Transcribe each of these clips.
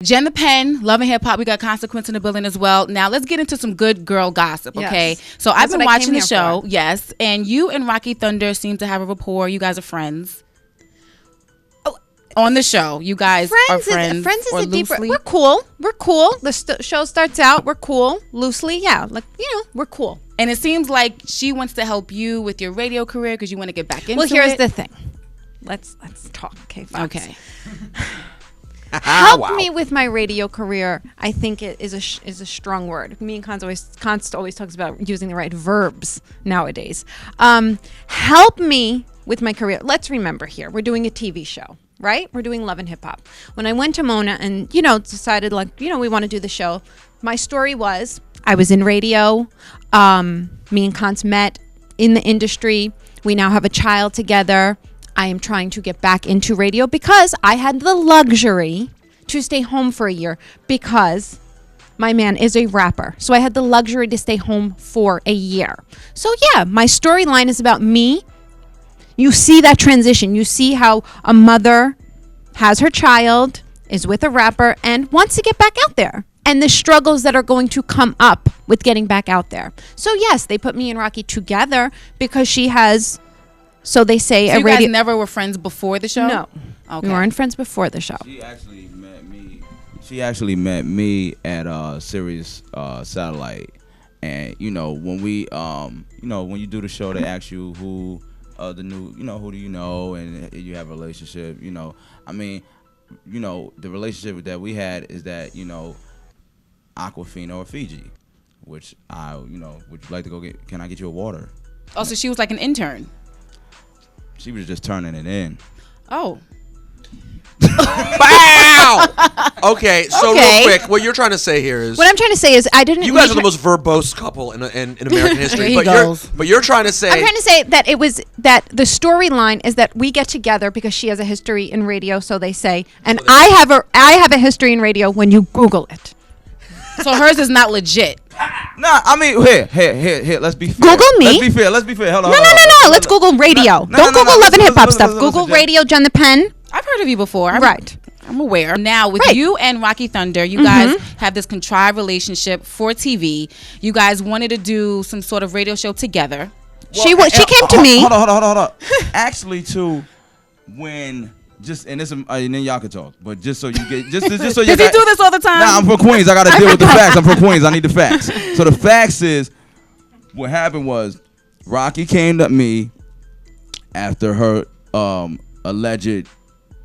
Jen the Pen, Love and Hip Hop. We got Consequence in the building as well. Now let's get into some good girl gossip, okay? Yes. So I've been watching the show, for. yes, and you and Raqi Thunda seem to have a rapport. You guys are friends. On the show, you guys are friends. Friends is or a deeper. loosely? We're cool. We're cool. The show starts out. We're cool. Loosely, yeah. Like, we're cool. And it seems like she wants to help you with your radio career because you want to get back into it. Well, here's the thing. Let's talk, okay? Fox. Okay. Help me with my radio career. I think it is a strong word. Me and Const always talks about using the right verbs nowadays. Help me with my career. Let's remember here, we're doing a TV show, right? We're doing Love and Hip Hop. When I went to Mona and decided we want to do the show, my story was I was in radio. Me and Const met in the industry. We now have a child together. I am trying to get back into radio because I had the luxury to stay home for a year because my man is a rapper. So I had the luxury to stay home for a year. So yeah, my storyline is about me. You see that transition. You see how a mother has her child, is with a rapper, and wants to get back out there. And the struggles that are going to come up with getting back out there. So yes, they put me and Raqi together because she has... So they say so you guys never were friends before the show? No. Okay. We weren't friends before the show. She actually met me at Sirius Satellite. And when we when you do the show, they ask you who who do you know, and you have a relationship, I mean, the relationship that we had is that, Aquafina or Fiji, which would you like to go get, can I get you a water? Oh, so she was like an intern. She was just turning it in. Oh. Wow. Okay, so real quick, what you're trying to say here is... What I'm trying to say is I didn't... You guys are the most verbose couple in American history. But you're trying to say... I'm trying to say that it was... That the storyline is that we get together because she has a history in radio, so they say. And I have a history in radio when you Google it. So hers is not legit. Nah, I mean, here. Let's be fair. Google me. Let's be fair. Hold on. No. Let's Google radio. Don't Google Love and Hip Hop stuff. Google radio, Jen the Pen. I've heard of you before. I'm aware. Now, with you and Raqi Thunda, you guys have this contrived relationship for TV. You guys wanted to do some sort of radio show together. Well, she came to me. Hold on. Actually, too, when... and then y'all can talk, but just so you get just so you. Does he do this all the time? Nah, I'm from Queens. I got to deal with the facts. I'm from Queens. I need the facts. So the facts is, what happened was, Raqi came to me after her alleged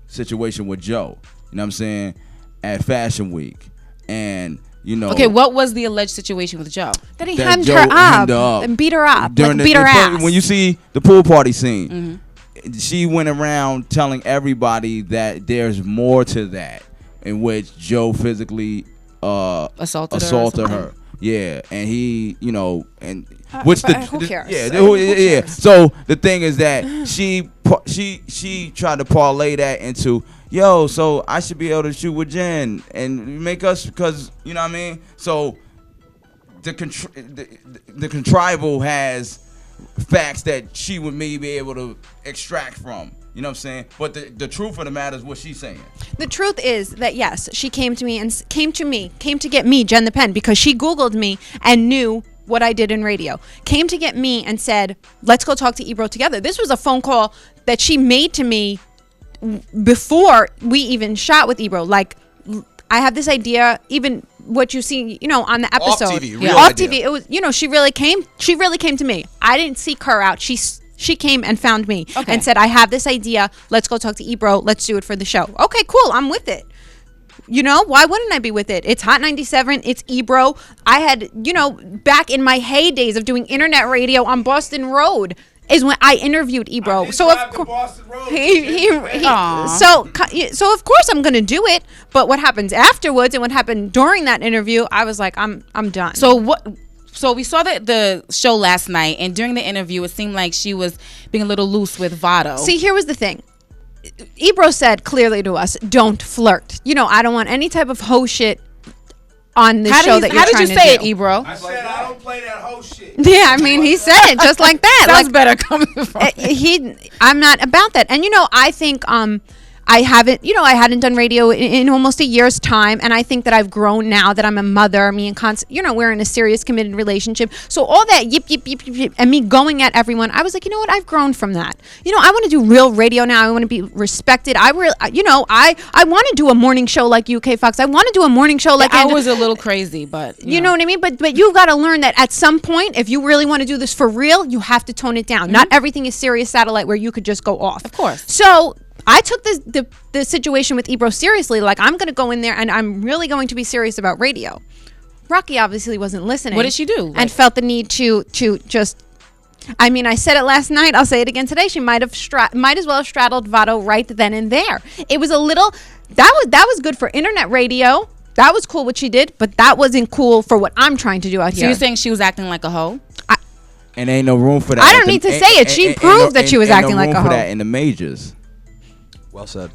situation with Joe. You know what I'm saying? At Fashion Week, and Okay, what was the alleged situation with Joe? That he hemmed her up and beat her up, beat her ass. When you see the pool party scene. Mm-hmm. She went around telling everybody that there's more to that, in which Joe physically assaulted her. Yeah, and he, and which who cares? Yeah. So the thing is that she tried to parlay that into, so I should be able to shoot with Jen and make us, because you know what I mean. So the contrival has facts that she would maybe be able to extract from. You know what I'm saying? But the truth of the matter is what she's saying. The truth is that, yes, she came to me and came to get me, Jen the Pen, because she Googled me and knew what I did in radio. Came to get me and said, let's go talk to Ebro together. This was a phone call that she made to me before we even shot with Ebro. Like, I have this idea, even what you see, on the episode. Off TV, real idea. TV. It was, she really came to me. I didn't seek her out. She came and found me and said, I have this idea. Let's go talk to Ebro. Let's do it for the show. Okay, cool. I'm with it. Why wouldn't I be with it? It's Hot 97. It's Ebro. I had, back in my heydays of doing internet radio on Boston Road, is when I interviewed Ebro. So of course, so of course I'm gonna do it. But what happens afterwards and what happened during that interview, I was like, I'm done. So what? So we saw the show last night, and during the interview, it seemed like she was being a little loose with Vado. See, here was the thing. Ebro said clearly to us, "Don't flirt." I don't want any type of hoe shit on the show that you're trying to do. How did you say it, Ebro? I said I don't play that whole shit. Yeah, I mean, he said it just like that. Sounds better coming from I'm not about that. And I think I haven't, I hadn't done radio in almost a year's time, and I think that I've grown now that I'm a mother. Me and we're in a serious, committed relationship. So all that yip, and me going at everyone, I was like, you know what? I've grown from that. I want to do real radio now. I want to be respected. I want to do a morning show like UK Fox. I want to do a morning show like. I was a little crazy, but you know what I mean. But you've got to learn that at some point, if you really want to do this for real, you have to tone it down. Not everything is Sirius Satellite where you could just go off. Of course. So I took the situation with Ebro seriously. Like, I'm going to go in there and I'm really going to be serious about radio. Raqi obviously wasn't listening. What did she do? And felt the need to just. I mean, I said it last night. I'll say it again today. She might as well have straddled Votto right then and there. It was a little. That was good for internet radio. That was cool what she did, but that wasn't cool for what I'm trying to do out here. So you're saying she was acting like a hoe? And ain't no room for that. I don't need to say it. She proved that she was acting like a hoe. For that in the majors. Well said.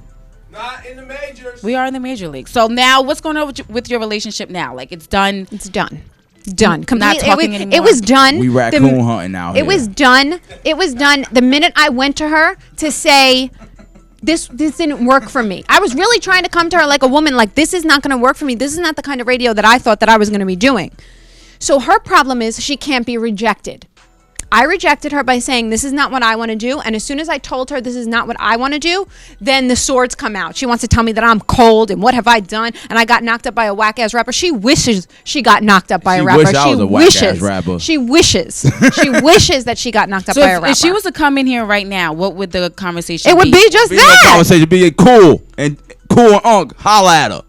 Not in the majors. We are in the major league. So now, what's going on with your relationship now? Like, it's done. It's done. Done. Not talking anymore. It was done. We raccoon hunting now. It was done. It was done. The minute I went to her to say, this didn't work for me. I was really trying to come to her like a woman, like, this is not going to work for me. This is not the kind of radio that I thought that I was going to be doing. So her problem is she can't be rejected. I rejected her by saying, this is not what I want to do. And as soon as I told her this is not what I want to do, then the swords come out. She wants to tell me that I'm cold and what have I done? And I got knocked up by a whack-ass rapper. She wishes she got knocked up by a rapper. I was a whack-ass rapper. She wishes. She wishes that she got knocked up by a rapper. If she was to come in here right now, what would the conversation be? It would be just The that. conversation be cool and Unk. Holla at her.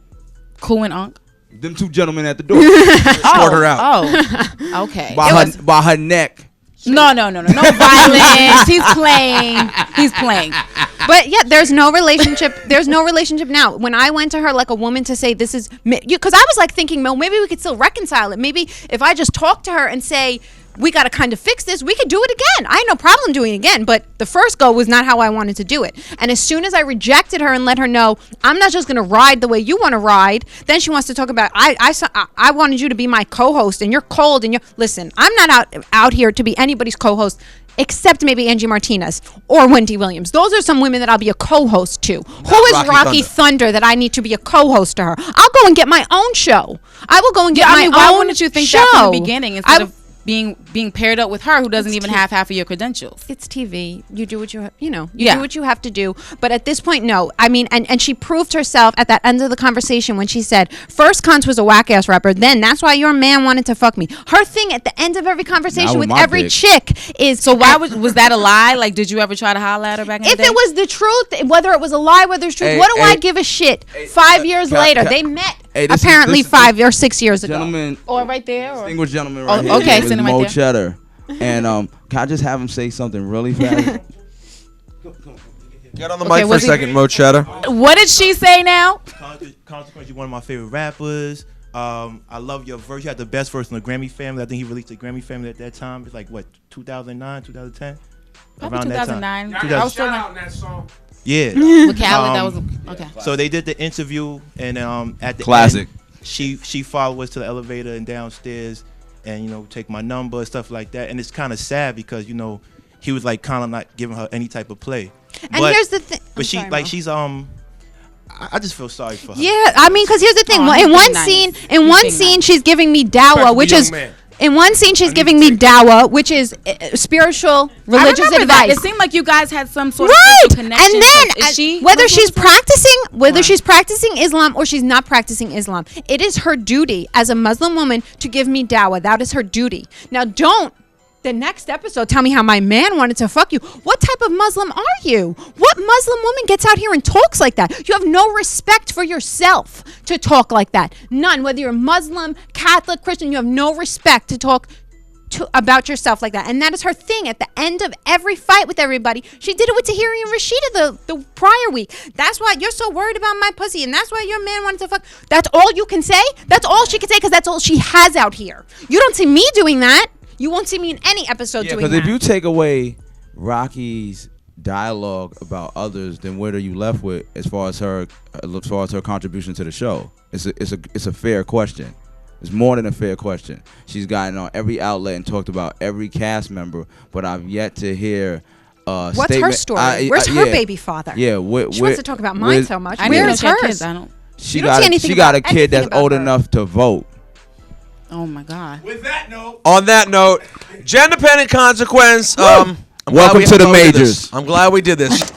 Cool and Unk? Them two gentlemen at the door. Escort her out. Oh, okay. By her neck. No violence. He's playing. But yeah, there's no relationship. There's no relationship now. When I went to her like a woman to say this is, because I was like thinking, well, maybe we could still reconcile it. Maybe if I just talk to her and say, we got to kind of fix this, we could do it again. I had no problem doing it again, but the first go was not how I wanted to do it. And as soon as I rejected her and let her know, I'm not just going to ride the way you want to ride, then she wants to talk about, I wanted you to be my co-host and you're cold and listen, I'm not out here to be anybody's co-host except maybe Angie Martinez or Wendy Williams. Those are some women that I'll be a co-host to. Who is Raqi Thunder that I need to be a co-host to her? I'll go and get my own show. I will go and get my own show. Why wouldn't you think that from the beginning instead of being paired up with her who doesn't even have half of your credentials? It's TV. You do what you do what you have to do. But at this point, no. I mean, and she proved herself at that end of the conversation when she said, first Cons was a whack ass rapper. Then that's why your man wanted to fuck me. Her thing at the end of every conversation with every chick is, so why was that a lie? Like, did you ever try to holler at her back in the day? If it was the truth, whether it was a lie, whether it's truth, what do I give a shit? 5 years later, they met. Apparently 5 or 6 years ago. Gentleman, or right there. Distinguished gentleman right here. Okay, send him right Mo there. Cheddar. And can I just have him say something really fast? Get on the mic for a second, Mo Cheddar. What did she say now? Consequence, you're one of my favorite rappers. I love your verse. You had the best verse in the Grammy Family. I think he released the Grammy Family at that time. It's like, what, 2009, 2010? Probably 2009. I was still on that song. Yeah. With Khaled, that was okay. So they did the interview, and at the Classic. end, she followed us to the elevator and downstairs, and take my number, stuff like that. And it's kind of sad because he was like kind of not giving her any type of play. And here's the thing. But she's I just feel sorry for her. Yeah, I mean, because here's the thing. In one scene, she's giving me dawa, which is. In one scene, she's giving me dawa, which is spiritual, religious advice. That. It seemed like you guys had some sort of connection. And then, whether she's practicing Islam or she's not practicing Islam, it is her duty as a Muslim woman to give me dawa. That is her duty. Now, don't the next episode tell me how my man wanted to fuck you. What type of Muslim are you? What Muslim woman gets out here and talks like that? You have no respect for yourself to talk like that. None. Whether you're Muslim, Catholic, Christian, you have no respect to talk about yourself like that. And that is her thing. At the end of every fight with everybody, she did it with Tahiri and Rashida the prior week. That's why you're so worried about my pussy, and that's why your man wanted to fuck. That's all you can say? That's all she can say, because that's all she has out here. You don't see me doing that. You won't see me in any episode doing that. Because if you take away Raqi's dialogue about others, then what are you left with as far as her contribution to the show? It's a fair question. It's more than a fair question. She's gotten on every outlet and talked about every cast member, but I've yet to hear What's statement. her story? Where's her baby father? Yeah, she wants to talk about mine so much. Where is hers? She got a kid that's old enough to vote. Oh my God. On that note, gender-dependent consequence. Welcome to the majors. I'm glad we did this.